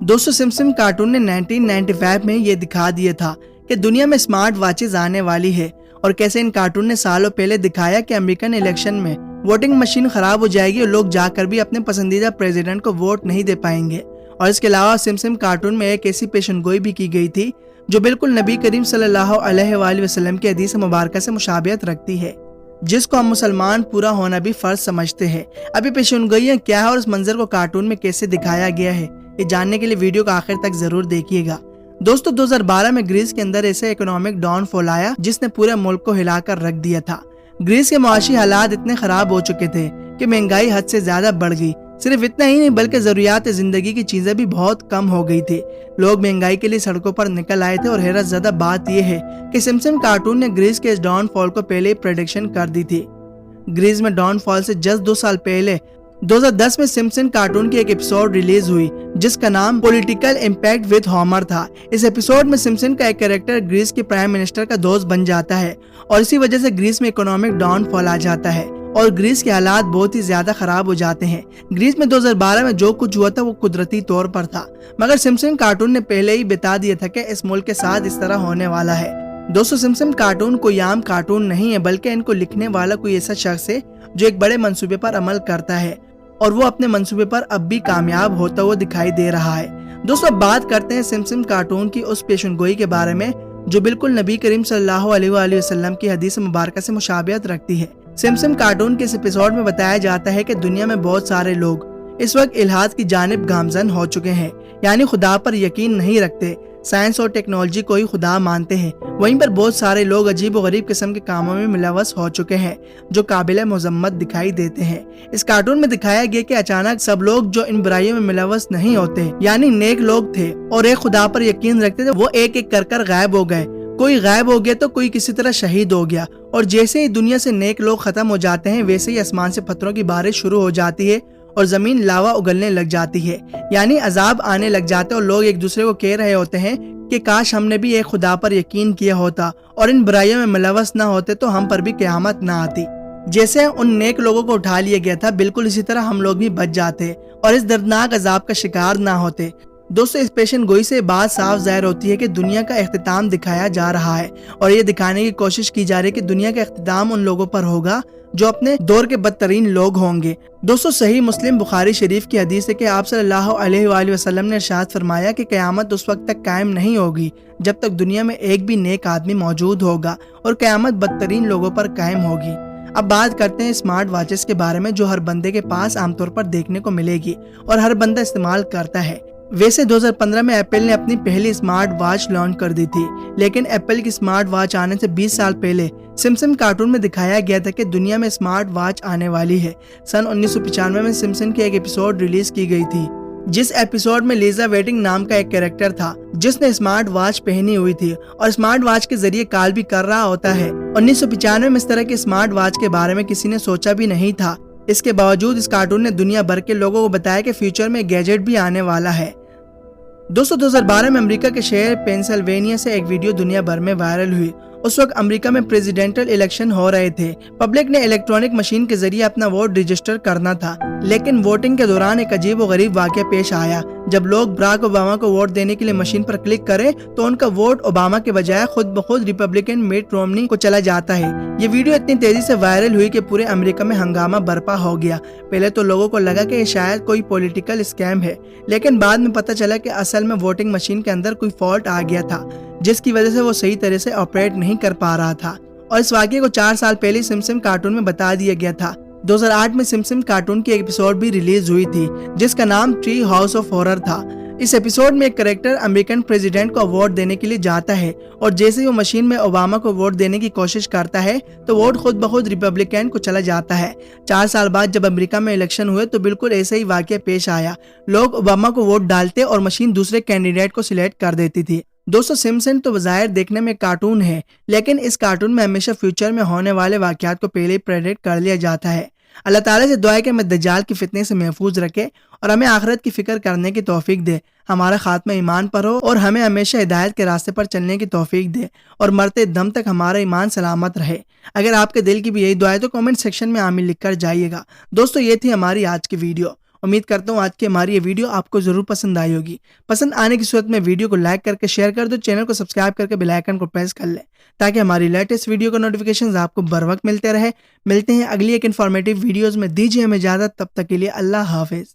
दोस्तों Simpson cartoon ने 1995 में ये दिखा दिया था कि दुनिया में स्मार्ट वॉचेज आने वाली है और कैसे इन कार्टून ने सालों पहले दिखाया कि अमेरिकन इलेक्शन में वोटिंग मशीन खराब हो जाएगी और लोग जाकर भी अपने पसंदीदा प्रेसिडेंट को वोट नहीं दे पाएंगे। और इसके अलावा सिम्पसन कार्टून में एक ऐसी पेशनगोई भी की गई थी जो बिल्कुल नबी करीम सल्लल्लाहु अलैहि वसल्लम की हदीस मुबारक से मुशाबियत रखती है, जिसको हम मुसलमान पूरा होना भी फर्ज समझते हैं। अभी पेशनगोइयाँ क्या है और इस मंजर को कार्टून में कैसे दिखाया गया है, ये जानने के लिए वीडियो को आखिर तक जरूर देखिएगा। दोस्तों 2012 में ग्रीस के अंदर ऐसे इकोनॉमिक डाउनफॉल आया जिसने पूरे मुल्क को हिलाकर रख दिया था। ग्रीस के माशी हालात इतने खराब हो चुके थे कि महंगाई हद से ज्यादा बढ़ गई। सिर्फ इतना ही नहीं बल्कि जरूरियात जिंदगी की चीजें भी बहुत कम हो गई थी। लोग महंगाई के लिए सड़कों पर निकल आए थे और हैरत ज़्यादा बात यह है कि सिम्पसन कार्टून ने ग्रीस के इस डाउनफॉल को पहले ही प्रेडिक्शन कर दी थी। ग्रीस में डाउनफॉल से जस्ट 2 साल पहले 2010 में सिम्पसन कार्टून की एक एपिसोड रिलीज हुई जिसका नाम पॉलिटिकल इम्पैक्ट विद होमर था। इस एपिसोड में सिम्पसन का एक कैरेक्टर ग्रीस के प्राइम मिनिस्टर का दोस्त बन जाता है और इसी वजह से ग्रीस में इकोनॉमिक डाउनफॉल आ जाता है और ग्रीस के हालात बहुत ही ज्यादा खराब हो जाते हैं। ग्रीस में 2012 में जो कुछ हुआ था वो कुदरती तौर पर था, मगर सिम्पसन कार्टून ने पहले ही बता दिया था कि इस मुल्क के साथ इस तरह होने वाला है। दोस्तों सिम्पसन कार्टून कोई आम कार्टून नहीं है बल्कि इनको लिखने वाला कोई ऐसा शख्स है जो एक बड़े मंसूबे पर अमल करता है और वो अपने मंसूबे पर अब भी कामयाब होता हुआ दिखाई दे रहा है। दोस्तों अब बात करते हैं सिम्पसन कार्टून की उस पेशनगोई के बारे में जो बिल्कुल नबी करीम सल्लल्लाहु अलैहि वसल्लम की हदीस मुबारक से मुशाबियत रखती है। सिम्पसन कार्टून के इस एपिसोड में बताया जाता है कि दुनिया में बहुत सारे लोग इस वक्त इल्हाद की जानिब गामजन हो चुके हैं, यानी खुदा पर यकीन नहीं रखते, साइंस और टेक्नोलॉजी को ही खुदा मानते हैं। वहीं पर बहुत सारे लोग अजीब और गरीब किस्म के कामों में मुलव्वस हो चुके हैं जो काबिल मजम्मत दिखाई देते हैं। इस कार्टून में दिखाया गया कि अचानक सब लोग जो इन बुराइयों में मुलव्वस नहीं होते यानी नेक लोग थे और एक खुदा पर यकीन रखते थे, वो एक एक कर गायब हो गए। कोई गायब हो गया तो कोई किसी तरह शहीद हो गया और जैसे ही दुनिया से नेक लोग खत्म हो जाते हैं वैसे ही आसमान से पत्थरों की बारिश शुरू हो जाती है और जमीन लावा उगलने लग जाती है, यानी अजाब आने लग जाते हैं और लोग एक दूसरे को कह रहे होते हैं कि काश हमने भी एक खुदा पर यकीन किया होता और इन बुराइयों में मुलव्वस न होते तो हम पर भी क़यामत न आती। जैसे उन नेक लोगों को उठा लिया गया था बिल्कुल इसी तरह हम लोग भी बच जाते और इस दर्दनाक अजाब का शिकार न होते। दोस्तों इस पेशनगोई से बात साफ जाहिर होती है कि दुनिया का इख्तिताम दिखाया जा रहा है और ये दिखाने की कोशिश की जा रही है कि दुनिया का इख्तिताम उन लोगों पर होगा जो अपने दौर के बदतरीन लोग होंगे। दोस्तों सही मुस्लिम बुखारी शरीफ की हदीस है कि आप सल्लल्लाहु अलैहि वसल्लम ने इरशाद फरमाया कि क़यामत उस वक्त तक कायम नहीं होगी जब तक दुनिया में एक भी नेक आदमी मौजूद होगा और क़यामत बदतरीन लोगों पर कायम होगी। अब बात करते हैं स्मार्ट वॉचेस के बारे में जो हर बंदे के पास आमतौर पर देखने को मिलेगी और हर बंदा इस्तेमाल करता है। वैसे 2015 में एप्पल ने अपनी पहली स्मार्ट वॉच लॉन्च कर दी थी, लेकिन एप्पल की स्मार्ट वॉच आने से 20 साल पहले सिम्पसन कार्टून में दिखाया गया था कि दुनिया में स्मार्ट वॉच आने वाली है। सन 1995 में सिम्पसन की एक एपिसोड रिलीज की गई थी जिस एपिसोड में लीजा वेटिंग नाम का एक कैरेक्टर था जिसने स्मार्ट वॉच पहनी हुई थी और स्मार्ट वॉच के जरिए कॉल भी कर रहा होता है। 1995 में इस तरह की स्मार्ट वॉच के बारे में किसी ने सोचा भी नहीं था। इसके बावजूद इस कार्टून ने दुनिया भर के लोगों को बताया कि फ्यूचर में गैजेट भी आने वाला है। दोस्तों 2012 में अमेरिका के शहर पेंसिल्वेनिया से एक वीडियो दुनिया भर में वायरल हुई। उस वक्त अमेरिका में प्रेसिडेंशियल इलेक्शन हो रहे थे। पब्लिक ने इलेक्ट्रॉनिक मशीन के जरिए अपना वोट रजिस्टर करना था, लेकिन वोटिंग के दौरान एक अजीब और गरीब वाकया पेश आया। जब लोग बराक ओबामा को वोट देने के लिए मशीन पर क्लिक करें तो उनका वोट ओबामा के बजाय खुद ब खुद रिपब्लिकन मिट रोमनी को चला जाता है। ये वीडियो इतनी तेजी से वायरल हुई कि पूरे अमेरिका में हंगामा बर्पा हो गया। पहले तो लोगों को लगा कि शायद कोई पॉलिटिकल स्कैम है, लेकिन बाद में पता चला कि असल में वोटिंग मशीन के अंदर कोई फॉल्ट आ गया था जिसकी वजह से वो सही तरह से ऑपरेट नहीं कर पा रहा था। और इस वाकये को 4 साल पहले सिम्पसन कार्टून में बता दिया गया था। 2008 में सिम्पसन कार्टून की एक एपिसोड भी रिलीज हुई थी जिसका नाम ट्री हाउस ऑफ हॉरर था। इस एपिसोड में एक कैरेक्टर अमेरिकन प्रेसिडेंट को वोट देने के लिए जाता है और जैसे ही वो मशीन में ओबामा को वोट देने की कोशिश करता है तो वोट खुद ब खुद रिपब्लिकन को चला जाता है। 4 साल बाद जब अमेरिका में इलेक्शन हुए तो बिल्कुल ऐसे ही वाकया पेश आया। लोग ओबामा को वोट डालते और मशीन दूसरे कैंडिडेट को सिलेक्ट कर देती थी। दोस्तों सिम्पसन तो बज़ाहिर देखने में कार्टून है, लेकिन इस कार्टून में हमेशा फ्यूचर में होने वाले वाकयात को पहले ही प्रेडिक्ट कर लिया जाता है। अल्लाह ताला से दुआ है कि हमें दज्जाल की फितने से महफूज रखे और हमें आखिरत की फिक्र करने की तौफीक दे, हमारा खात्मा ईमान पर हो और हमें हमेशा हिदायत के रास्ते पर चलने की तौफीक दे और मरते दम तक हमारा ईमान सलामत रहे। अगर आपके दिल की भी यही दुआ है तो कमेंट सेक्शन में आमीन लिख कर जाइएगा। दोस्तों ये थी हमारी आज की वीडियो। امید کرتا ہوں آج کی ہماری یہ ویڈیو آپ کو ضرور پسند آئی ہوگی. پسند آنے کی صورت میں ویڈیو کو لائک کر کے شیئر کر دو, چینل کو سبسکرائب کر کے بیل آئیکن کو پریس کر لیں تاکہ ہماری لیٹسٹ ویڈیو کا نوٹیفیکیشنز آپ کو بر وقت ملتے رہے. ملتے ہیں اگلی ایک انفارمیٹیو ویڈیوز میں. دیجیے ہمیں اجازت, تب تک کے لیے اللہ حافظ.